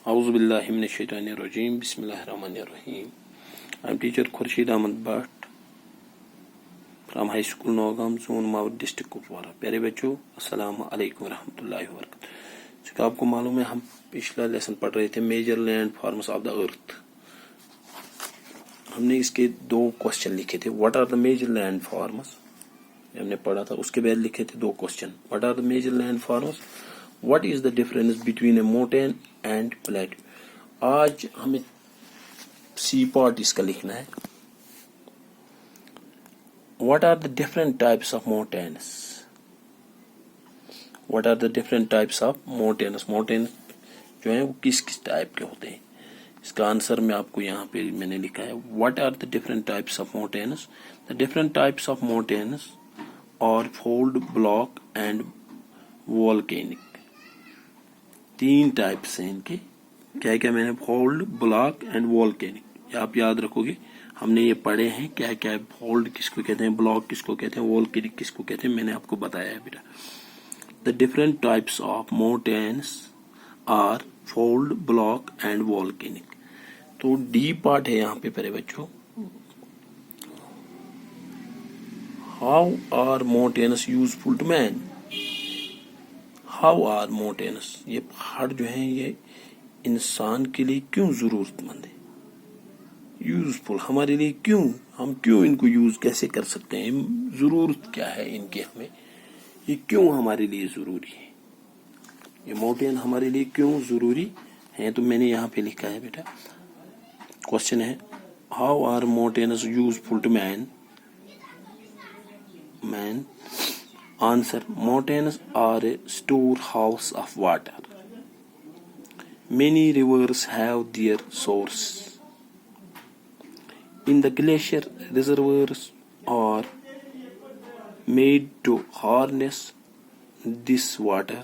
A'udhu billahi minash shaitanir rajim. Bismillahir rahmanir rahim. I'm teacher Khurshid Ahmad Bhatt from High School Nogam, Zone Mawad District Kupwara. प्यारे बच्चों, अस्सलाम वालेकुम रहमतुल्लाहि व बरकातहू। आपको मालूम है हम पिछला लेसन पढ़ रहे थे major landforms of the earth. हमने इसके दो क्वेश्चन लिखे थे। What are the major landforms हमने पढ़ा था, उसके बाद लिखे थे दो question. What are the major landforms, what is the difference between a mountain and plateau. आज हमें सी पार्ट इसका लिखना है। What are the different types of mountains, what are the different types of mountains. Mountain जो है वो किस किस टाइप के होते हैं, इसका आंसर मैं आपको यहाँ पे मैंने लिखा है। What are the different types of mountains, the different types of mountains और फोल्ड, ब्लॉक एंड वोल्केनिक। तीन टाइप्स हैं इनके। क्या क्या मैंने, फोल्ड, ब्लॉक एंड वोल्केनिक। आप याद रखोगे, हमने ये पढ़े हैं क्या क्या। फोल्ड किसको कहते हैं, ब्लॉक किसको कहते हैं, वोल्केनिक किसको कहते हैं, मैंने आपको बताया है बेटा। The different types of mountains are fold, block and volcanic. तो डी पार्ट है यहाँ पे प्यारे बच्चों। How are mountains useful to man. How are mountains, ये पहाड़ जो है ये इंसान के लिए क्यों जरूरतमंद है। यूजफुल, हमारे लिए क्यों, हम क्यों इनको यूज कैसे कर सकते हैं, जरूरत क्या है इनकी हमें, ये क्यों हमारे लिए जरूरी है, ये माउंटेन हमारे लिए क्यों जरूरी है। तो मैंने यहाँ पे लिखा है बेटा, क्वेश्चन है how are mountains useful to man. Answer, mountains are a storehouse of water. Many rivers have their source. In the glacier, reservoirs are made to harness this water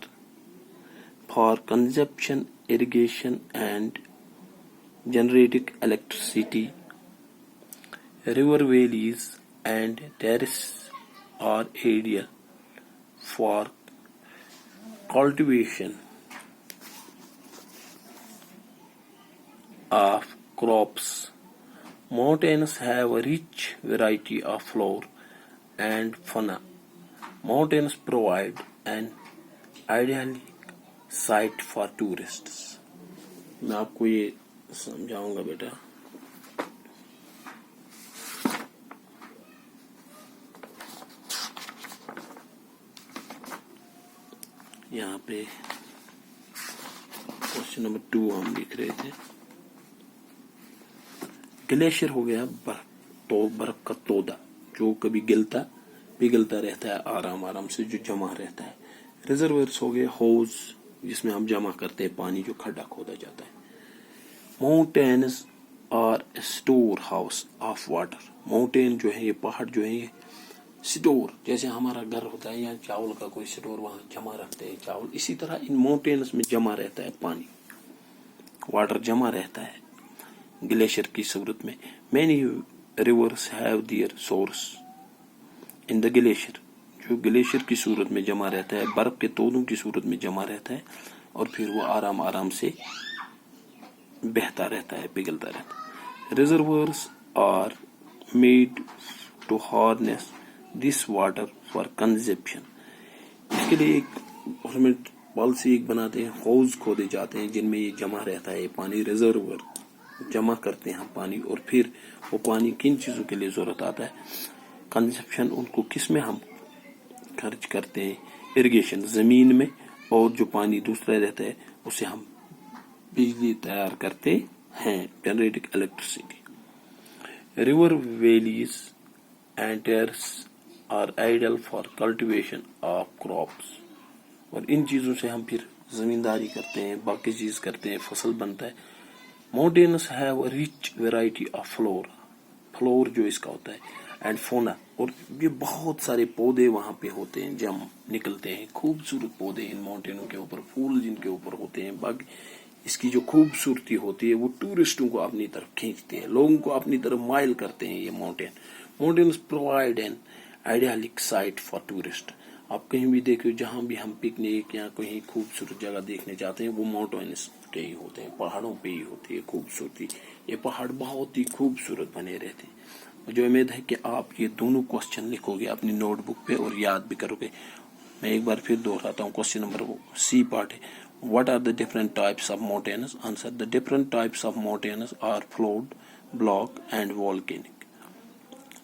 for consumption, irrigation, and generating electricity. River valleys and terraces are ideal for cultivation of crops. Mountains have a rich variety of flora and fauna. Mountains provide an ideal site for tourists. मैं आपको ये समझाऊंगा बेटा। यहाँ पे question number 2 हम लिख रहे थे। ग्लेशियर हो गया बर्फ, तो बर्फ का तोदा जो कभी गिलता पिघलता रहता है आराम आराम से, जो जमा रहता है। रिजर्वर्स हो गए हौज, जिसमें हम जमा करते हैं पानी, जो खड्डा खोदा जाता है। Mountains are storehouse of water. Mountain जो है, ये पहाड़ जो है, ये स्टोर, जैसे हमारा घर होता है या चावल का कोई स्टोर, वहां जमा रखते हैं चावल, इसी तरह इन माउंटेन्स में जमा रहता है पानी, वाटर जमा रहता है ग्लेशियर की सूरत में। Many reverse have their source in the glacier, जो ग्लेशियर की सूरत में जमा रहता है, बर्फ के तोदों की सूरत में जमा रहता है, और फिर वो आराम आराम से बहता रहता है, पिघलता रहता है। Reservoirs are made to harness this water for consumption. इसके लिए एक गवर्नमेंट पॉलिसी एक बनाते हैं, हौज खोदे जाते हैं जिनमें ये जमा रहता है पानी। रिजर्वर जमा करते हैं पानी, और फिर वो पानी किन चीजों के लिए जरूरत आता है, कंजप्शन, उनको किस में हम खर्च करते हैं, इरिगेशन, जमीन में, और जो पानी दूसरा रहता है उसे हम बिजली तैयार करते हैं, generating electricity. River valleys and terraces are ideal for cultivation of crops. और इन चीजों से हम फिर जमींदारी करते हैं, बाकी चीज करते हैं, फसल बनता है। Mountains have rich variety of floor जो इसका होता है, एंड फोना, और ये बहुत सारे पौधे वहां पे होते हैं, जम निकलते हैं, खूबसूरत पौधे इन माउंटेनों के ऊपर, फूल जिनके ऊपर होते हैं। बाकी इसकी जो खूबसूरती होती है वो टूरिस्टों को अपनी तरफ खींचते हैं, लोगों को अपनी तरफ माइल करते हैं ये mountains provide an idyllic site for tourist. آپ کہیں بھی دیکھو جہاں بھی ہم پکنک یا کہیں خوبصورت جگہ دیکھنے جاتے ہیں وہ ماؤنٹینس پہ ہی ہوتے ہیں, پہاڑوں پہ ہی ہوتی ہے خوبصورتی. یہ پہاڑ بہت ہی خوبصورت بنے رہتے ہیں. مجھے امید ہے کہ آپ یہ دونوں کوشچن لکھو گے اپنی نوٹ بک پہ اور یاد بھی کرو گے. میں ایک بار پھر دوہراتا ہوں. کوشچن نمبر سی پارٹ ہے, what are the different types of mountains? Answer: the different types of mountains are flood, block and volcanic.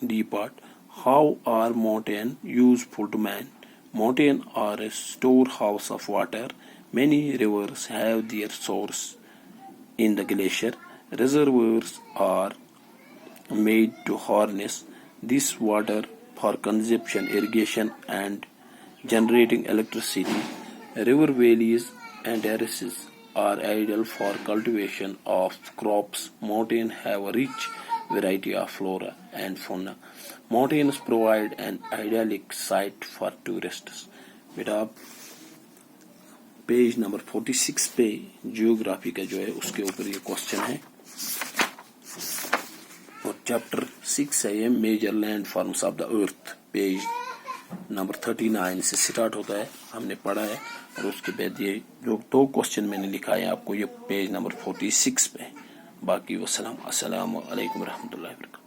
D part, how are mountains useful to man? Mountains are a storehouse of water. Many rivers have their source in the glacier. Reservoirs are made to harness this water for consumption, irrigation and generating electricity. River valleys and terraces are ideal for cultivation of crops. Mountains have a rich variety of flora and fauna. Mountains provide an idyllic site for tourists. بیٹا آپ page number 46 پہ geography کا جو ہے اس کے اوپر یہ question ہے, اور چیپٹر 6 ہے یہ major landforms of the earth. Page number 39 سے سٹارٹ ہوتا ہے, ہم نے پڑھا ہے, اور اس کے بعد یہ جو 2 کوشچن میں نے لکھا ہے آپ کو یہ پیج نمبر 46 پہ. باقی السلام علیکم ورحمۃ اللہ وبرکاتہ.